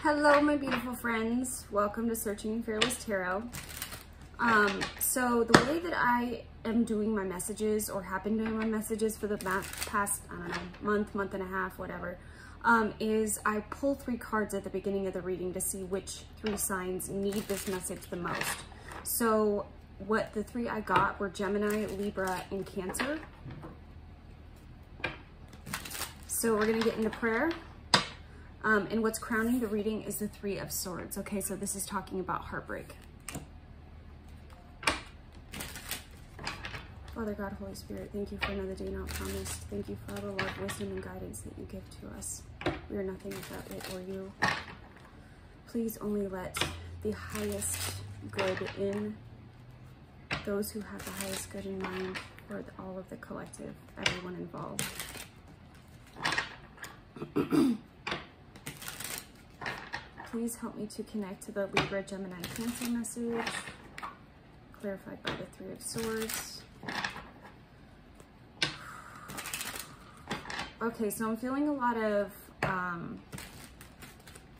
Hello, my beautiful friends. Welcome to Searching Fearless Tarot. So the way that I am doing my messages, or have been doing my messages for the past, I don't know, month and a half, whatever, is I pull 3 cards at the beginning of the reading to see which 3 signs need this message the most. So what the 3 I got were Gemini, Libra, and Cancer. So we're going to get into prayer. And what's crowning the reading is the 3 of Swords. Okay, so this is talking about heartbreak. Father God, Holy Spirit, thank you for another day not promised. Thank you for all the love, wisdom, and guidance that you give to us. We are nothing without it or you. Please only let the highest good in those who have the highest good in mind, for all of the collective, everyone involved. Please help me to connect to the Libra, Gemini, Cancer message, clarified by the 3 of Swords. Okay, so I'm feeling a lot of,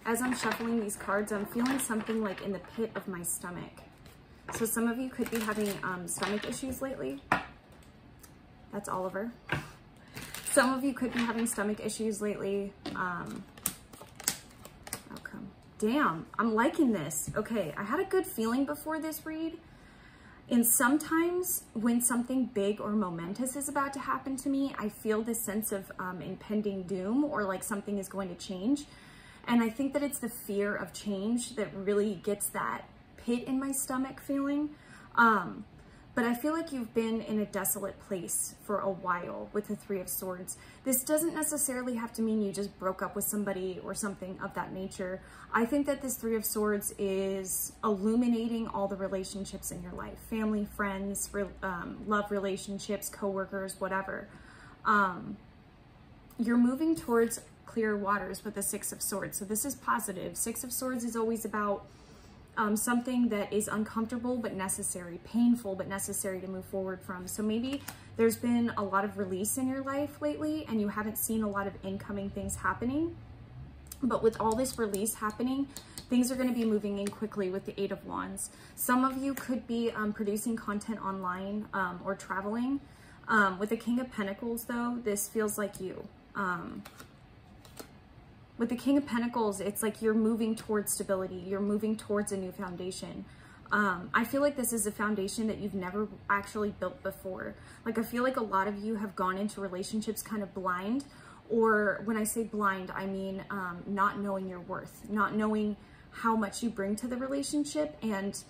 as I'm shuffling these cards, I'm feeling something like in the pit of my stomach. So some of you could be having stomach issues lately. That's Oliver. Some of you could be having stomach issues lately. Damn, I'm liking this. Okay, I had a good feeling before this read. And sometimes when something big or momentous is about to happen to me, I feel this sense of impending doom, or like something is going to change. And I think that it's the fear of change that really gets that pit in my stomach feeling. But I feel like you've been in a desolate place for a while with the 3 of Swords. This doesn't necessarily have to mean you just broke up with somebody or something of that nature. I think that this 3 of Swords is illuminating all the relationships in your life. Family, friends, love relationships, coworkers, whatever. You're moving towards clear waters with the 6 of Swords. So this is positive. 6 of Swords is always about something that is uncomfortable but necessary, painful but necessary to move forward from. So maybe there's been a lot of release in your life lately and you haven't seen a lot of incoming things happening. But with all this release happening, things are going to be moving in quickly with the 8 of Wands. Some of you could be producing content online or traveling. With the King of Pentacles, though, this feels like you. With the King of Pentacles, it's like you're moving towards stability. You're moving towards a new foundation. I feel like this is a foundation that you've never actually built before. Like, I feel like a lot of you have gone into relationships kind of blind. Or when I say blind, I mean not knowing your worth. Not knowing how much you bring to the relationship. And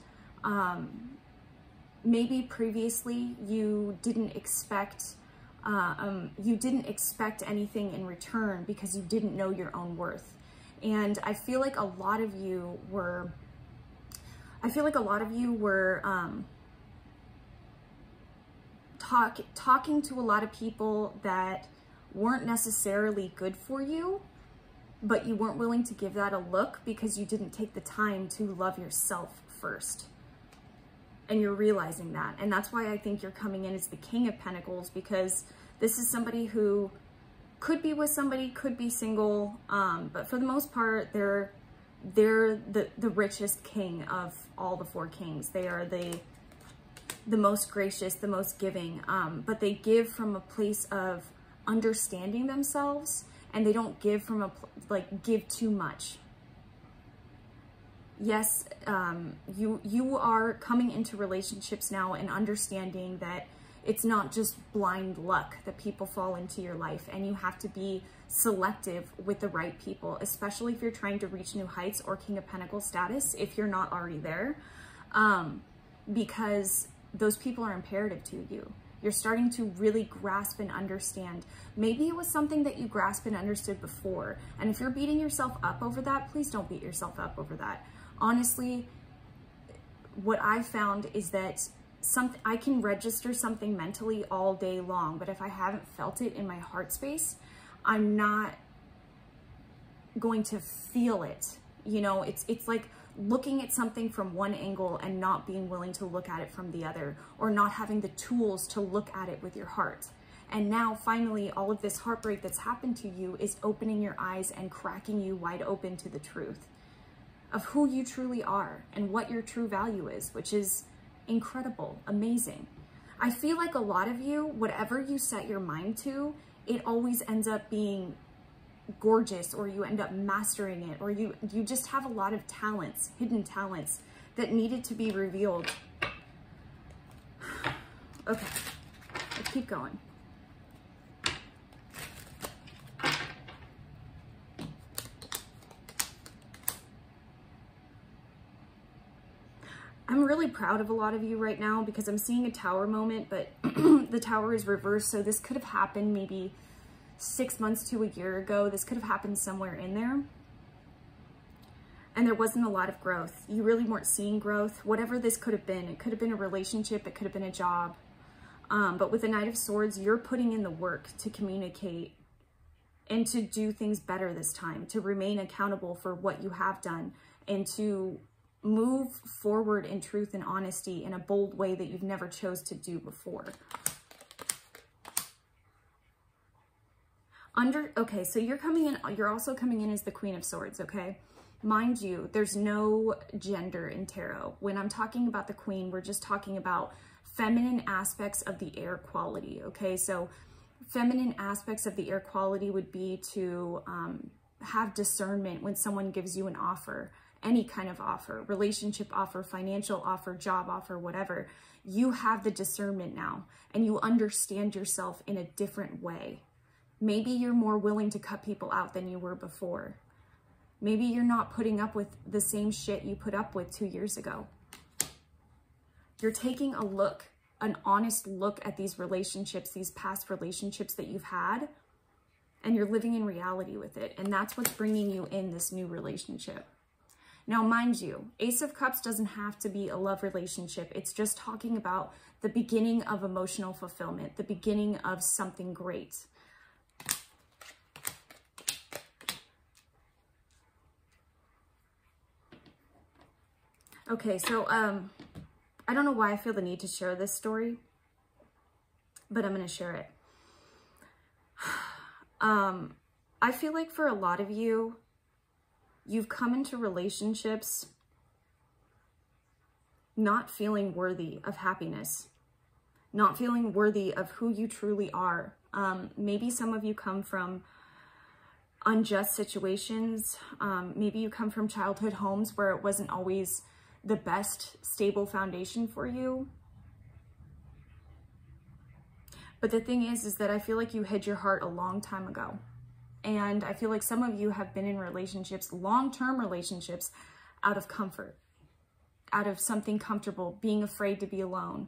maybe previously you didn't expect anything in return because you didn't know your own worth. And I feel like a lot of you were, talking to a lot of people that weren't necessarily good for you, but you weren't willing to give that a look because you didn't take the time to love yourself first. And you're realizing that. And that's why I think you're coming in as the King of Pentacles, because this is somebody who could be with somebody, could be single, but for the most part, they're the richest king of all the 4 kings. They are the most gracious, the most giving, but they give from a place of understanding themselves, and they don't give from give too much. Yes, you are coming into relationships now and understanding that it's not just blind luck that people fall into your life, and you have to be selective with the right people, especially if you're trying to reach new heights or King of Pentacles status, if you're not already there, because those people are imperative to you. You're starting to really grasp and understand. Maybe it was something that you grasped and understood before, and if you're beating yourself up over that, please don't beat yourself up over that. Honestly, what I found is that I can register something mentally all day long, but if I haven't felt it in my heart space, I'm not going to feel it. You know, it's like looking at something from one angle and not being willing to look at it from the other, or not having the tools to look at it with your heart. And now finally, all of this heartbreak that's happened to you is opening your eyes and cracking you wide open to the truth. of who you truly are and what your true value is, which is incredible, amazing. I feel like a lot of you, whatever you set your mind to, it always ends up being gorgeous, or you end up mastering it, or you just have a lot of talents, hidden talents that needed to be revealed. Okay, let's keep going. I'm really proud of a lot of you right now because I'm seeing a tower moment, but the tower is reversed. So this could have happened maybe 6 months to a year ago. This could have happened somewhere in there. And there wasn't a lot of growth. You really weren't seeing growth. Whatever this could have been, it could have been a relationship, it could have been a job. But with the Knight of Swords, you're putting in the work to communicate and to do things better this time, to remain accountable for what you have done, and to move forward in truth and honesty in a bold way that you've never chose to do before. Okay, so you're coming in, you're also coming in as the Queen of Swords, okay? Mind you, there's no gender in tarot. When I'm talking about the Queen, we're just talking about feminine aspects of the air quality, okay? So feminine aspects of the air quality would be to have discernment when someone gives you an offer, any kind of offer, relationship offer, financial offer, job offer, whatever. You have the discernment now, and you understand yourself in a different way. Maybe you're more willing to cut people out than you were before. Maybe you're not putting up with the same shit you put up with 2 years ago. You're taking a look, an honest look at these relationships, these past relationships that you've had, and you're living in reality with it. And that's what's bringing you in this new relationship. Now, mind you, Ace of Cups doesn't have to be a love relationship. It's just talking about the beginning of emotional fulfillment, the beginning of something great. Okay, so I don't know why I feel the need to share this story, but I'm going to share it. I feel like for a lot of you, you've come into relationships not feeling worthy of happiness, not feeling worthy of who you truly are. Maybe some of you come from unjust situations. Maybe you come from childhood homes where it wasn't always the best stable foundation for you. But the thing is that I feel like you hid your heart a long time ago. And I feel like some of you have been in relationships, long-term relationships, out of comfort, out of something comfortable, being afraid to be alone,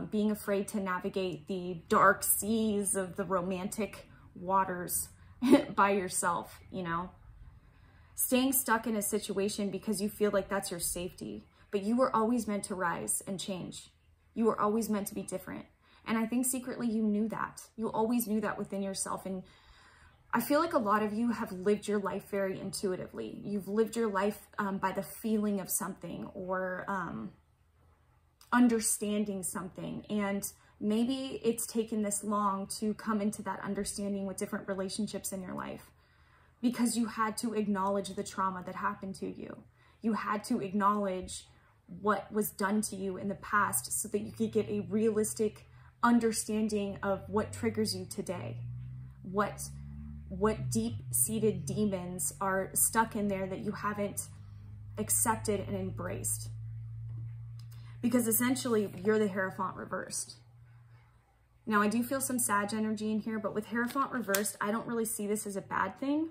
being afraid to navigate the dark seas of the romantic waters by yourself, you know? Staying stuck in a situation because you feel like that's your safety. But you were always meant to rise and change. You were always meant to be different. And I think secretly you knew that. You always knew that within yourself. And I feel like a lot of you have lived your life very intuitively. You've lived your life by the feeling of something, or understanding something. And maybe it's taken this long to come into that understanding with different relationships in your life, because you had to acknowledge the trauma that happened to you. You had to acknowledge what was done to you in the past so that you could get a realistic understanding of what triggers you today. What deep-seated demons are stuck in there that you haven't accepted and embraced. Because essentially, you're the Hierophant reversed. Now, I do feel some Sag energy in here, but with Hierophant reversed, I don't really see this as a bad thing.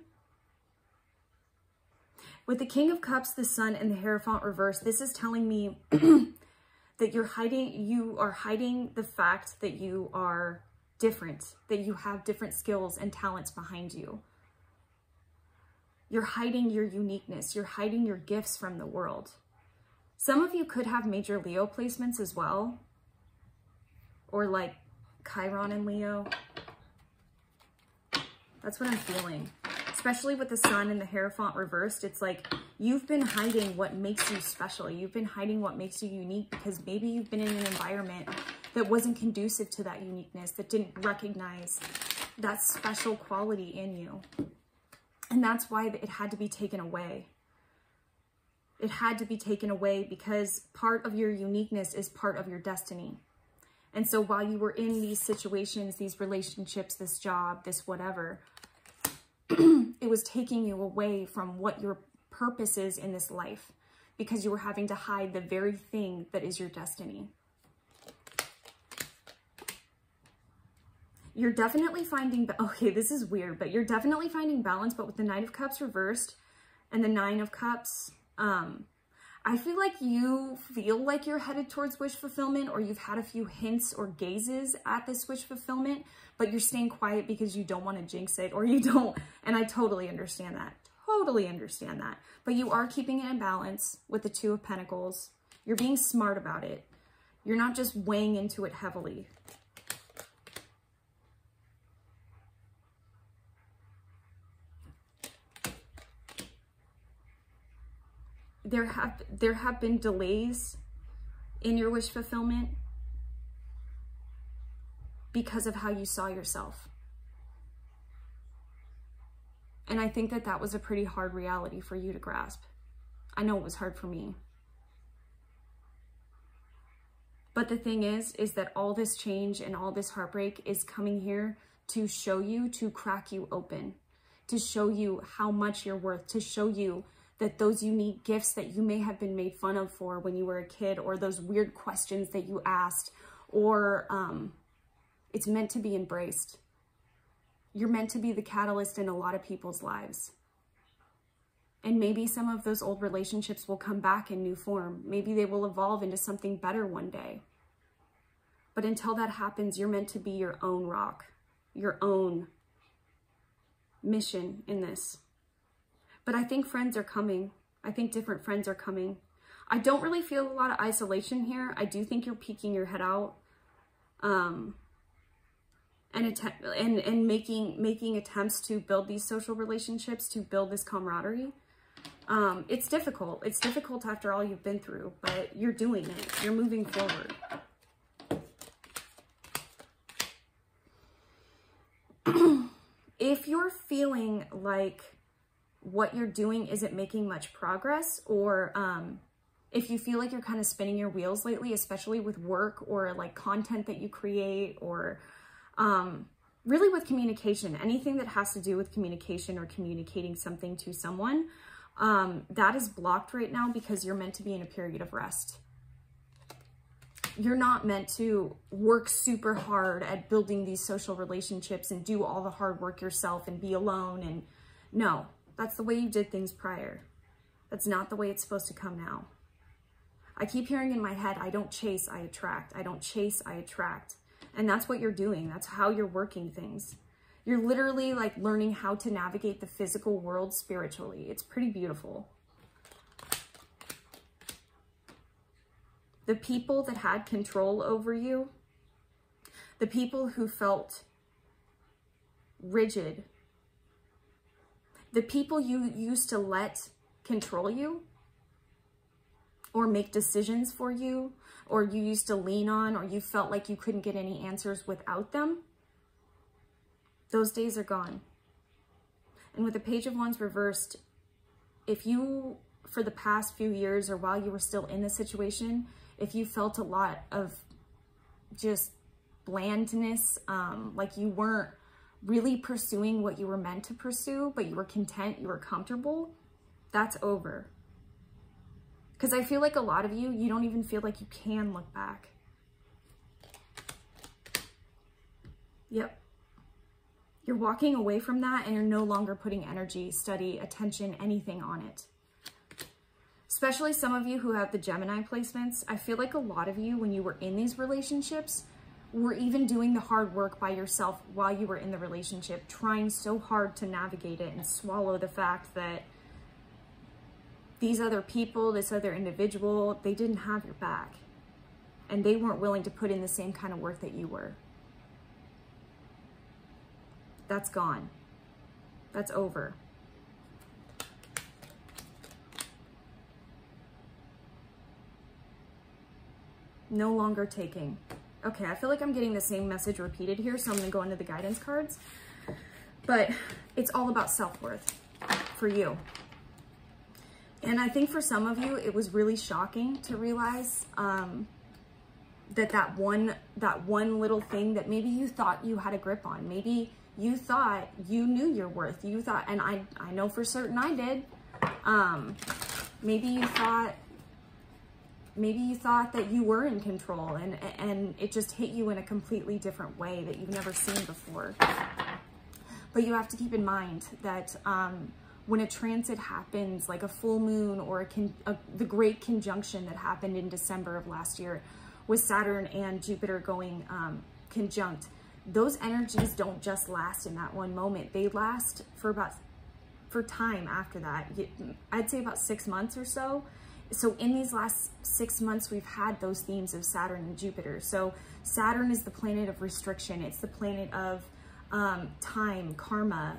With the King of Cups, the Sun, and the Hierophant reversed, this is telling me that you are hiding the fact that you are different, that you have different skills and talents behind you. You're hiding your uniqueness. You're hiding your gifts from the world. Some of you could have major Leo placements as well, or like Chiron and Leo. That's what I'm feeling. Especially with the Sun and the Hierophant reversed, it's like you've been hiding what makes you special. You've been hiding what makes you unique because maybe you've been in an environment that wasn't conducive to that uniqueness, that didn't recognize that special quality in you. And that's why it had to be taken away. It had to be taken away because part of your uniqueness is part of your destiny. And so while you were in these situations, these relationships, this job, this whatever, it was taking you away from what your purpose is in this life because you were having to hide the very thing that is your destiny. You're definitely finding, okay, this is weird, but you're definitely finding balance, but with the Knight of Cups reversed and the Nine of Cups, I feel like you feel like you're headed towards wish fulfillment, or you've had a few hints or gazes at this wish fulfillment, but you're staying quiet because you don't want to jinx it, or you don't, and I totally understand that. Totally understand that. But you are keeping it in balance with the Two of Pentacles. You're being smart about it. You're not just weighing into it heavily. There have been delays in your wish fulfillment because of how you saw yourself. And I think that that was a pretty hard reality for you to grasp. I know it was hard for me. But the thing is that all this change and all this heartbreak is coming here to show you, to crack you open, to show you how much you're worth, to show you that those unique gifts that you may have been made fun of for when you were a kid, or those weird questions that you asked, or it's meant to be embraced. You're meant to be the catalyst in a lot of people's lives. And maybe some of those old relationships will come back in new form. Maybe they will evolve into something better one day. But until that happens, you're meant to be your own rock, your own mission in this. But I think friends are coming. I think different friends are coming. I don't really feel a lot of isolation here. I do think you're peeking your head out and making attempts to build these social relationships, to build this camaraderie. It's difficult. It's difficult after all you've been through, but you're doing it. You're moving forward. If you're feeling like what you're doing isn't making much progress, or if you feel like you're kind of spinning your wheels lately, especially with work or like content that you create, or really with communication, anything that has to do with communication or communicating something to someone, that is blocked right now because you're meant to be in a period of rest. You're not meant to work super hard at building these social relationships and do all the hard work yourself and be alone. And no, that's the way you did things prior. That's not the way it's supposed to come now. I keep hearing in my head, I don't chase, I attract. I don't chase, I attract. And that's what you're doing. That's how you're working things. You're literally like learning how to navigate the physical world spiritually. It's pretty beautiful. The people that had control over you, the people who felt rigid, the people you used to let control you or make decisions for you, or you used to lean on, or you felt like you couldn't get any answers without them, those days are gone. And with the Page of Wands reversed, if you, for the past few years or while you were still in the situation, if you felt a lot of just blandness, like you weren't really pursuing what you were meant to pursue, but you were content, you were comfortable, that's over. Because I feel like a lot of you, you don't even feel like you can look back. Yep. You're walking away from that and you're no longer putting energy, study, attention, anything on it. Especially some of you who have the Gemini placements. I feel like a lot of you, when you were in these relationships, were even doing the hard work by yourself while you were in the relationship, trying so hard to navigate it and swallow the fact that these other people, this other individual, they didn't have your back. And they weren't willing to put in the same kind of work that you were. That's gone. That's over. No longer taking. Okay, I feel like I'm getting the same message repeated here, so I'm going to go into the guidance cards. But it's all about self-worth for you. And I think for some of you, it was really shocking to realize that one little thing that maybe you thought you had a grip on. Maybe you thought you knew your worth. You thought, and I know for certain I did. Maybe you thought that you were in control, and it just hit you in a completely different way that you've never seen before. But you have to keep in mind that when a transit happens, like a full moon or the great conjunction that happened in December of last year with Saturn and Jupiter going conjunct, those energies don't just last in that one moment. They last for time after that. I'd say about 6 months or so. So in these last 6 months, we've had those themes of Saturn and Jupiter. So Saturn is the planet of restriction. It's the planet of time, karma,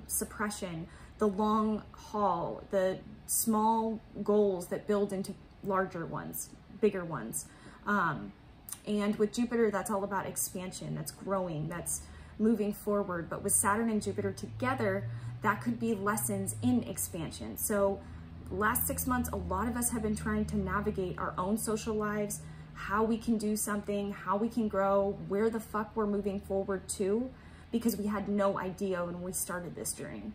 suppression, the long haul, the small goals that build into larger ones, bigger ones. And with Jupiter, that's all about expansion, that's growing, that's moving forward. But with Saturn and Jupiter together, that could be lessons in expansion. So the last 6 months, a lot of us have been trying to navigate our own social lives, how we can do something, how we can grow, where the fuck we're moving forward to, because we had no idea when we started this journey.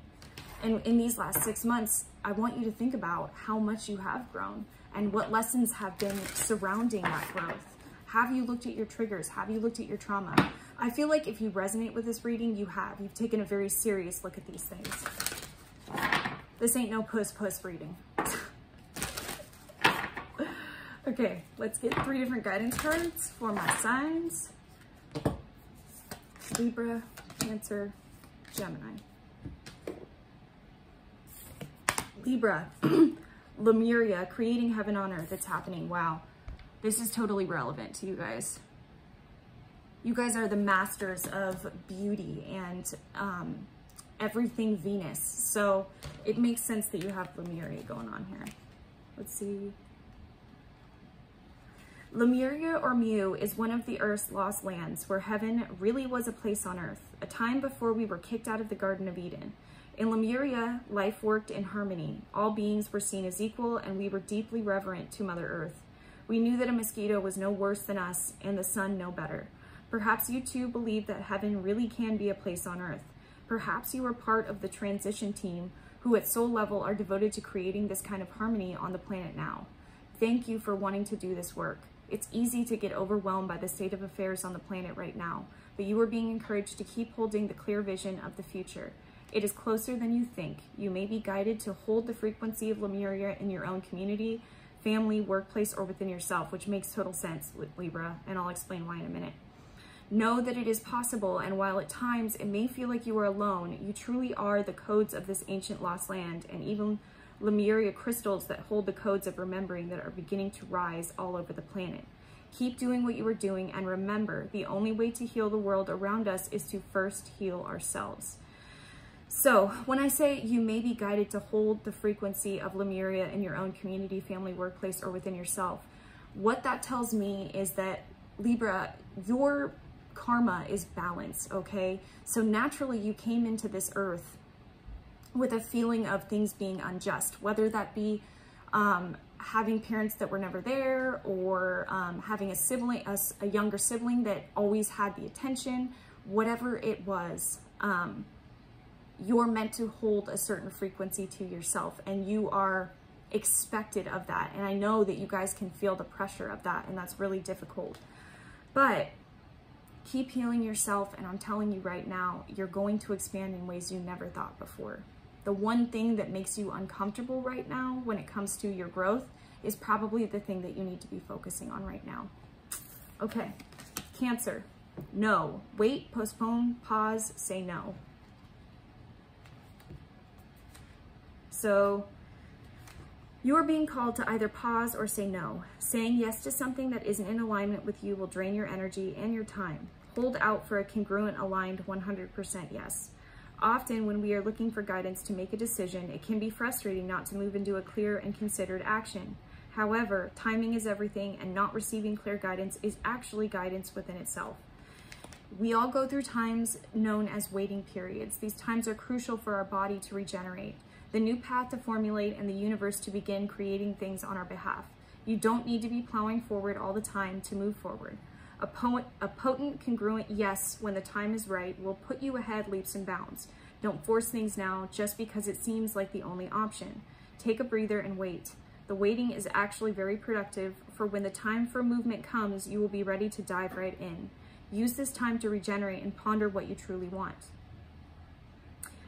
And in these last 6 months, I want you to think about how much you have grown and what lessons have been surrounding that growth. Have you looked at your triggers? Have you looked at your trauma? I feel like if you resonate with this reading, you have. You've taken a very serious look at these things. This ain't no puss reading. Okay, let's get 3 different guidance cards for my signs. Libra, Cancer, Gemini. Libra, Lemuria, creating heaven on earth. It's happening. Wow. This is totally relevant to you guys. You guys are the masters of beauty and everything Venus. So it makes sense that you have Lemuria going on here. Let's see. Lemuria or Mu is one of the Earth's lost lands where heaven really was a place on earth, a time before we were kicked out of the Garden of Eden. In Lemuria, life worked in harmony. All beings were seen as equal, and we were deeply reverent to Mother Earth. We knew that a mosquito was no worse than us, and the sun no better. Perhaps you too believe that heaven really can be a place on earth. Perhaps you are part of the transition team who at soul level are devoted to creating this kind of harmony on the planet now. Thank you for wanting to do this work. It's easy to get overwhelmed by the state of affairs on the planet right now, but you are being encouraged to keep holding the clear vision of the future. It is closer than you think. You may be guided to hold the frequency of Lemuria in your own community, family, workplace, or within yourself, which makes total sense with Libra, and I'll explain why in a minute. Know that it is possible, and while at times it may feel like you are alone, you truly are the codes of this ancient lost land, and even Lemuria crystals that hold the codes of remembering that are beginning to rise all over the planet. Keep doing what you are doing, and remember, the only way to heal the world around us is to first heal ourselves. So when I say you may be guided to hold the frequency of Lemuria in your own community, family, workplace, or within yourself, what that tells me is that, Libra, your karma is balance, okay? So naturally you came into this earth with a feeling of things being unjust, whether that be having parents that were never there, or having a sibling, a younger sibling that always had the attention, whatever it was. You're meant to hold a certain frequency to yourself, and you are expected of that. And I know that you guys can feel the pressure of that, and that's really difficult. But keep healing yourself, and I'm telling you right now, you're going to expand in ways you never thought before. The one thing that makes you uncomfortable right now when it comes to your growth is probably the thing that you need to be focusing on right now. Okay, Cancer. No. Wait, postpone, pause, say no. So you are being called to either pause or say no. Saying yes to something that isn't in alignment with you will drain your energy and your time. Hold out for a congruent, aligned 100% yes. Often when we are looking for guidance to make a decision, it can be frustrating not to move into a clear and considered action. However, timing is everything, and not receiving clear guidance is actually guidance within itself. We all go through times known as waiting periods. These times are crucial for our body to regenerate. the new path to formulate, and the universe to begin creating things on our behalf. You don't need to be plowing forward all the time to move forward. A potent, congruent yes when the time is right will put you ahead leaps and bounds. Don't force things now just because it seems like the only option. Take a breather and wait. The waiting is actually very productive, for when the time for movement comes, you will be ready to dive right in. Use this time to regenerate and ponder what you truly want.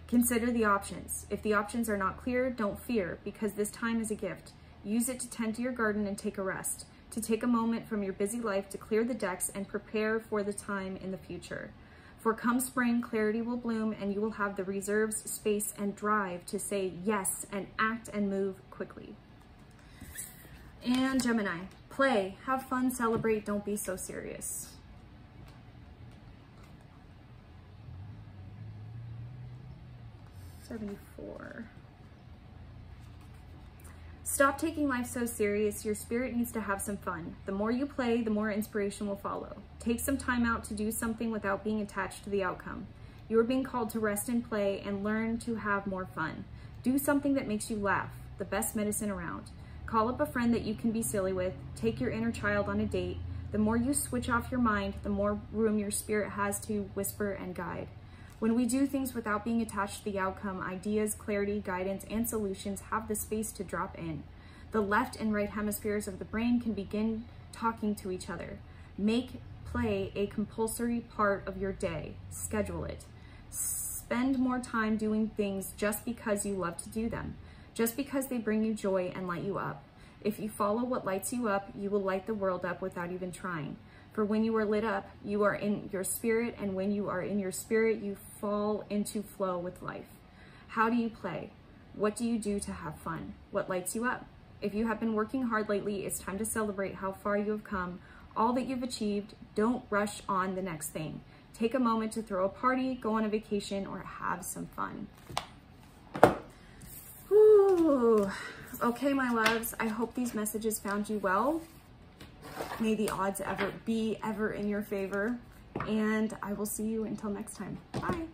Consider the options. If the options are not clear, don't fear, because this time is a gift. Use it to tend to your garden and take a rest, to take a moment from your busy life to clear the decks and prepare for the time in the future. For come spring, clarity will bloom, and you will have the reserves, space, and drive to say yes and act and move quickly. And Gemini, play, have fun, celebrate, don't be so serious. '74. Stop taking life so serious. Your spirit needs to have some fun. The more you play, the more inspiration will follow. Take some time out to do something without being attached to the outcome. You are being called to rest and play and learn to have more fun. Do something that makes you laugh, the best medicine around. Call up a friend that you can be silly with. Take your inner child on a date. The more you switch off your mind, the more room your spirit has to whisper and guide. When we do things without being attached to the outcome, ideas, clarity, guidance, and solutions have the space to drop in. The left and right hemispheres of the brain can begin talking to each other. Make play a compulsory part of your day. Schedule it. Spend more time doing things just because you love to do them, just because they bring you joy and light you up. If you follow what lights you up, you will light the world up without even trying. For when you are lit up, you are in your spirit, and when you are in your spirit, you fall into flow with life. How do you play? What do you do to have fun? What lights you up? If you have been working hard lately, it's time to celebrate how far you have come, all that you've achieved. Don't rush on the next thing. Take a moment to throw a party, go on a vacation, or have some fun. Whew. Okay, my loves, I hope these messages found you well. May the odds ever be in your favor, and I will see you until next time. Bye.